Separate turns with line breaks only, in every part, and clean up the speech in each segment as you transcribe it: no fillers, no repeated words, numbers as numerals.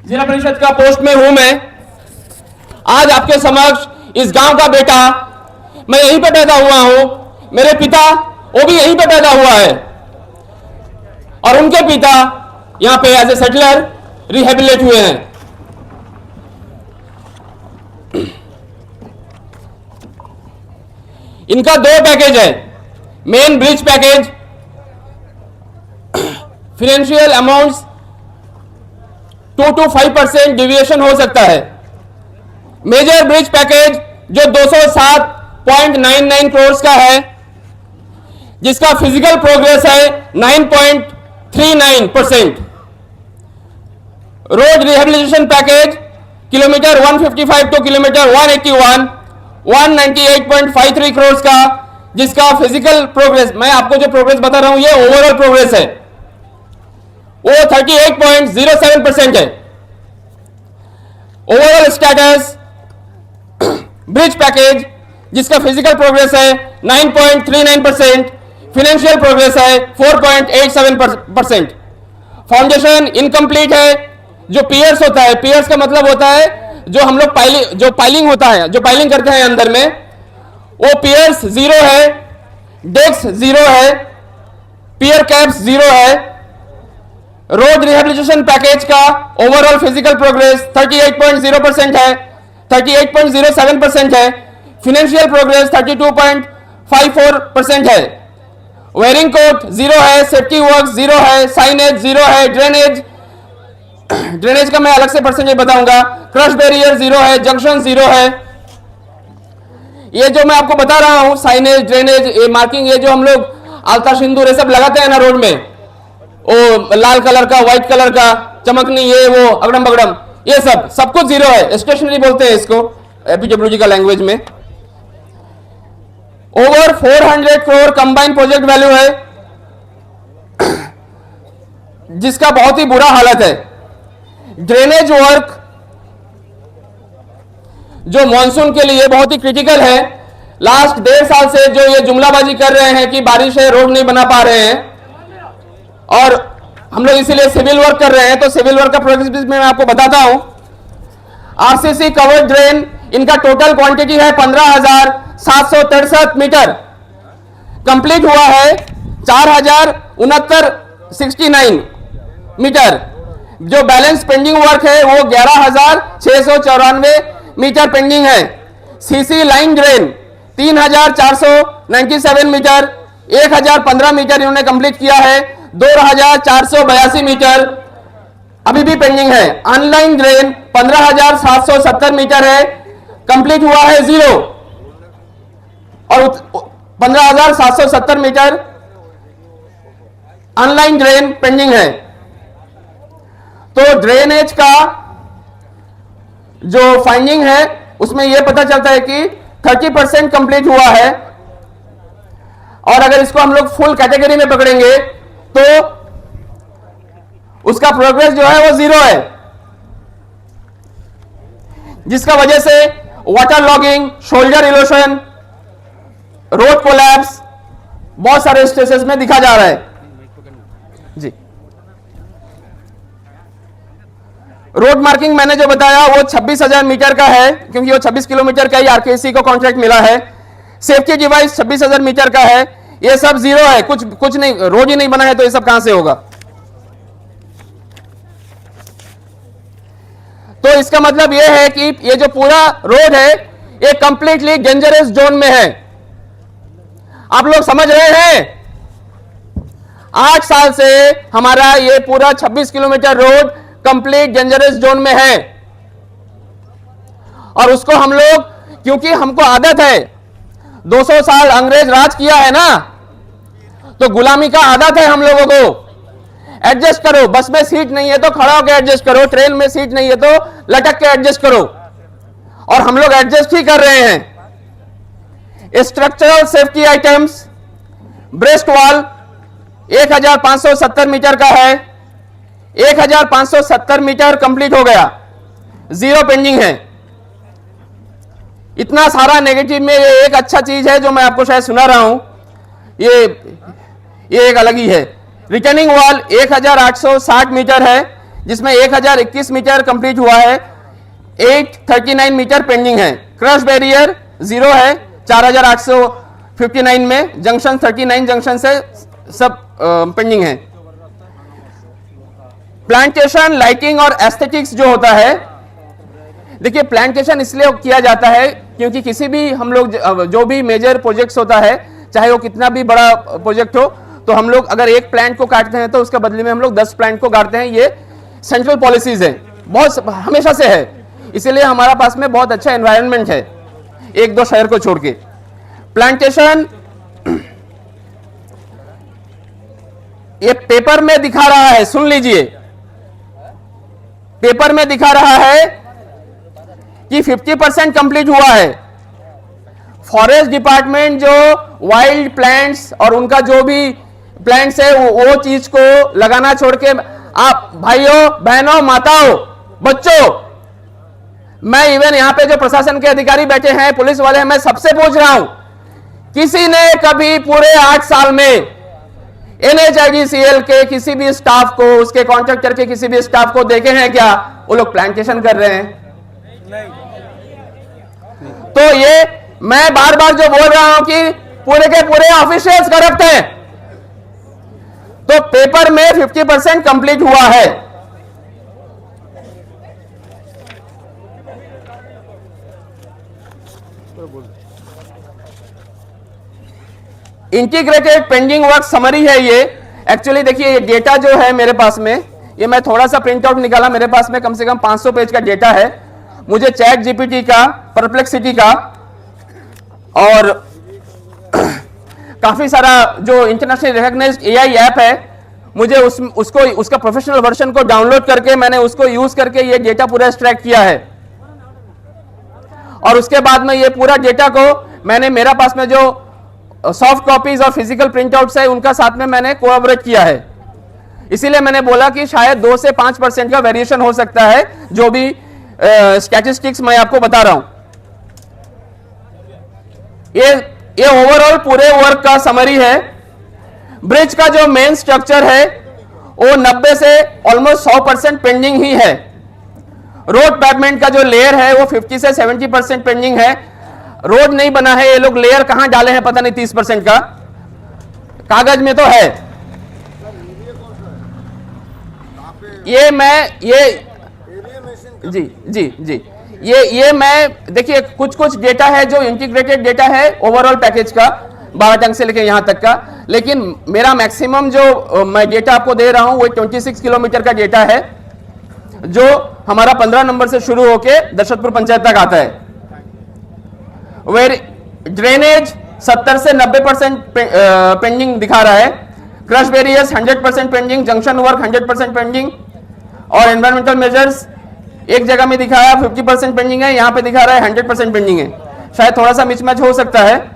जिला परिषद का पोस्ट में हूं मैं आज आपके समक्ष। इस गांव का बेटा, मैं यहीं पे पैदा हुआ हूं, मेरे पिता वो भी यहीं पे पैदा हुआ है और उनके पिता यहां पे एज ए सेटलर रिहेबिलिटेट हुए हैं। इनका 2 पैकेज है, main bridge package, financial amounts 2 to 5% deviation हो सकता है। मेजर ब्रिज पैकेज जो 207.99 करोड़ का है, जिसका फिजिकल प्रोग्रेस है 9.39%। Road rehabilitation package kilometre 155 two kilometre 181 198.53 crore का, जिसका फिजिकल प्रोग्रेस, मैं आपको जो प्रोग्रेस बता रहा हूं ये ओवरऑल प्रोग्रेस है, वो 38.07% है। ओवरऑल स्टेटस ब्रिज पैकेज जिसका फिजिकल प्रोग्रेस है 9.39%, फाइनेंशियल प्रोग्रेस है 4.87%। फाउंडेशन इनकम्प्लीट है। जो पियर्स होता है, पियर्स का मतलब होता है जो हम लोग पाइलिंग होता है, जो पाइलिंग करते हैं अंदर में, वो पियर्स 0 है, डेक्स 0 है, पियर कैप्स 0 है। रोड रिहेबिलिटेशन पैकेज का ओवरऑल फिजिकल प्रोग्रेस 38.0% है, 38.07% है। फाइनेंशियल प्रोग्रेस 32.54% है। वेयरिंग कोट 0 है, सेफ्टी वर्क 0 है, साइनेज 0 है, ड्रेनेज का मैं अलग से परसेंटेज बताऊंगा। क्रश बैरियर 0 है, जंक्शन 0 है। ये जो मैं आपको बता रहा हूं साइनेज, ड्रेनेज, ये मार्किंग, ये जो हम लोग आलता सिंदूर ये सब लगाते हैं ना रोड में, वो लाल कलर का, व्हाइट कलर का, चमकनी, ये वो अगड़म बगड़म, ये सब कुछ 0 है। स्टेशनरी बोलते हैं इसको एपीडब्ल्यूजी का लैंग्वेज में। Over 400 crore combined project value है, जिसका बहुत ही बुरा हालत है। ड्रेनेज वर्क जो मॉनसून के लिए बहुत ही क्रिटिकल है। लास्ट 1.5 साल से जो ये जुमलाबाजी कर रहे हैं कि बारिश है, रोड नहीं बना पा रहे हैं, और हम लोग इसीलिए सिविल वर्क कर रहे हैं। तो सिविल वर्क का प्रोग्रेस में मैं आपको बताता हूं। आरसीसी कवर्ड ड्रेन, इनका टोटल क्वांटिटी है 15,763 मीटर, कंप्लीट हुआ है 4,069 मीटर। जो बैलेंस पेंडिंग वर्क है वो 11,694 मीटर पेंडिंग है। CC line drain 3,497 metre, 1,015 metre इन्होंने कंप्लीट किया है, 2,482 मीटर अभी भी पेंडिंग है। ऑनलाइन ड्रेन 15,770 मीटर है, कंप्लीट हुआ है 0, और 15,770 मीटर ऑनलाइन ड्रेन पेंडिंग है। तो ड्रेनेज का जो फाइंडिंग है उसमें यह पता चलता है कि 30% कंप्लीट हुआ है, और अगर इसको हम लोग फुल कैटेगरी में पकड़ेंगे तो उसका प्रोग्रेस जो है वो 0 है, जिसका वजह से water logging, shoulder erosion, road collapse बहुत सारे स्टेशंस में दिखा जा रहा है जी। रोड मार्किंग मैंने जो बताया वो 26,000 मीटर का है, क्योंकि वो 26 किलोमीटर का ही आरकेसी को कॉन्ट्रैक्ट मिला है। सेफ्टी डिवाइस 26,000 मीटर का है। ये सब 0 है, कुछ नहीं, रोड ही नहीं बना है तो ये सब कहां से होगा। तो इसका मतलब यह है कि ये जो पूरा रोड है ये कंप्लीटली डेंजरस जोन में है। आप लोग समझ रहे हैं? 8 साल से हमारा ये पूरा 26 kilometre road complete dangerous zone में है, और उसको हम लोग, क्योंकि हमको आदत है, 200 साल अंग्रेज राज किया है ना, तो गुलामी का आदत है हम लोगों को। एडजस्ट करो, बस में सीट नहीं है तो खड़ा होकर एडजस्ट करो, ट्रेन में सीट नहीं है तो लटक के एडजस्ट करो, और हम लोग एडजस्ट ही कर रहे हैं। Structural safety items, breast wall 1,570 metre का है, 1,570 मीटर कंप्लीट हो गया, 0 पेंडिंग है। इतना सारा नेगेटिव में ये एक अच्छा चीज है जो मैं आपको शायद सुना रहा हूं, ये एक अलग ही है। रिटर्निंग वॉल 1,860 मीटर है, जिसमें 1021 मीटर कंप्लीट हुआ है, 839 मीटर पेंडिंग है। क्रश बैरियर 0 है 4859 में, जंक्शन 39 जंक्शन से सब पेंडिंग है। प्लांटेशन, लाइटिंग और एस्थेटिक्स जो होता है, देखिए प्लांटेशन इसलिए किया जाता है क्योंकि किसी भी हम लोग जो भी मेजर प्रोजेक्ट्स होता है, चाहे वो कितना भी बड़ा प्रोजेक्ट हो, तो हम लोग अगर एक प्लांट को काटते हैं तो उसके बदले में हम लोग 10 प्लांट को काटते हैं। ये सेंट्रल पॉलिसीज है, बहुत हमेशा से है, इसीलिए हमारा पास में बहुत अच्छा एनवायरनमेंट है एक दो शहर को छोड़ के। प्लांटेशन ये पेपर में दिखा रहा है, सुन लीजिए, पेपर में दिखा रहा है कि 50% कंप्लीट हुआ है। फॉरेस्ट डिपार्टमेंट जो वाइल्ड प्लांट्स और उनका जो भी प्लांट्स है वो चीज को लगाना छोड़ के, आप भाइयों बहनों माताओं बच्चों, मैं इवन यहां पे जो प्रशासन के अधिकारी बैठे हैं, पुलिस वाले हैं, मैं सबसे पूछ रहा हूं, किसी ने कभी पूरे 8 साल में NHIDCL के किसी भी स्टाफ को, उसके कॉन्ट्रैक्टर के किसी भी स्टाफ को देखे हैं क्या वो लोग प्लांटेशन कर रहे हैं? तो ये मैं बार बार जो बोल रहा हूं कि पूरे के पूरे ऑफिशियल्स करप्ट हैं। तो पेपर में 50% कंप्लीट हुआ है। इंटीग्रेटेड पेंडिंग वर्क समरी है ये। एक्चुअली देखिए ये डेटा जो है मेरे पास में, ये मैं थोड़ा सा प्रिंट आउट निकाला, मेरे पास में कम से कम 500 पेज का डेटा है। मुझे चैट जीपीटी का, परप्लेक्सिटी का और काफी सारा जो इंटरनेशनल रिकॉग्नाइज्ड AI ऐप है, मुझे उसका प्रोफेशनल वर्जन को डाउनलोड करके मैंने उसको यूज करके ये डेटा पूरा एक्सट्रैक्ट किया है। और उसके बाद में ये पूरा डेटा को मैंने, मेरा पास में जो सॉफ्ट कॉपीज और फिजिकल प्रिंटआउट्स है उनका साथ में मैंने कोलैबोरेट किया है। इसीलिए मैंने बोला कि शायद 2 से 5% का वेरिएशन हो सकता है, जो भी स्टैटिस्टिक्स मैं आपको बता रहा हूं। ये ओवरऑल पूरे वर्क का समरी है। ब्रिज का जो मेन स्ट्रक्चर है वो 90 से ऑलमोस्ट 100% पेंडिंग ही है। रोड पैवमेंट का जो लेयर है वो 50 से 70% पेंडिंग है। रोड नहीं बना है, ये लोग लेयर कहां डाले हैं पता नहीं, 30% का कागज में तो है। ये मैं देखिए कुछ डेटा है जो इंटीग्रेटेड डेटा है ओवरऑल पैकेज का, 12 टंग से लेकर यहां तक का। लेकिन मेरा मैक्सिमम जो मैं डेटा आपको दे रहा हूं वो 26 किलोमीटर का डेटा है, जो हमारा 15 नंबर से शुरू होकर दशरथपुर पंचायत तक आता है। वेर ड्रेनेज 70 से 90% पेंडिंग दिखा रहा है। Crush barriers 100% pending, junction work 100% pending, और एनवायरमेंटल मेजर्स एक जगह में दिखाया 50% पेंडिंग है, यहां पे दिखा रहा है 100% पेंडिंग है। शायद थोड़ा सा मिसमैच हो सकता है।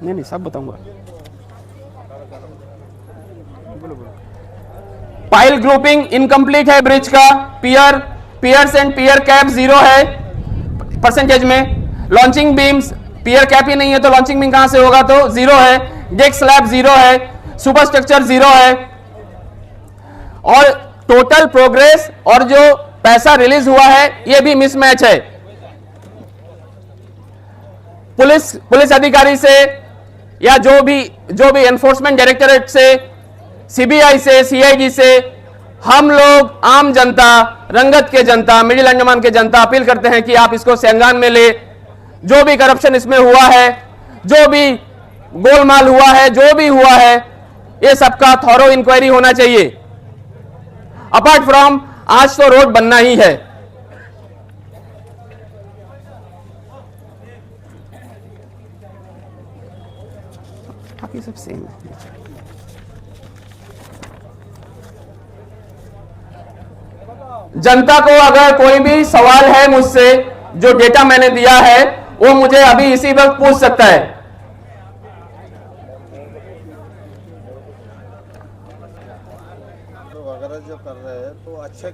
नहीं सब बताऊंगा। पाइल ग्रुपिंग इनकम्प्लीट है ब्रिज का। पियर्स एंड पियर कैप 0 है परसेंटेज में। लॉन्चिंग बीम्स, पियर कैप ही नहीं है तो लॉन्चिंग बीम कहां से होगा, तो 0 है। डेक स्लैब 0 है। सुपर स्ट्रक्चर 0 है। और टोटल प्रोग्रेस और जो पैसा रिलीज हुआ है ये भी मिसमैच है। पुलिस अधिकारी से या जो भी एनफोर्समेंट डायरेक्टरेट से, CBI से, CID से, हम लोग आम जनता, रंगत के जनता, मिडिल अंडमान के जनता अपील करते हैं कि आप इसको संज्ञान में ले। जो भी करप्शन इसमें हुआ है, जो भी गोलमाल हुआ है, जो भी हुआ है, ये सबका थॉरो इंक्वायरी होना चाहिए। अपार्ट फ्रॉम आज तो रोड बनना ही है। बाकी सब सेम है। जनता को अगर कोई भी सवाल है मुझसे, जो डेटा मैंने दिया है वो मुझे अभी इसी वक्त पूछ सकता है।
वगैरह जो कर रहे हैं तो अच्छे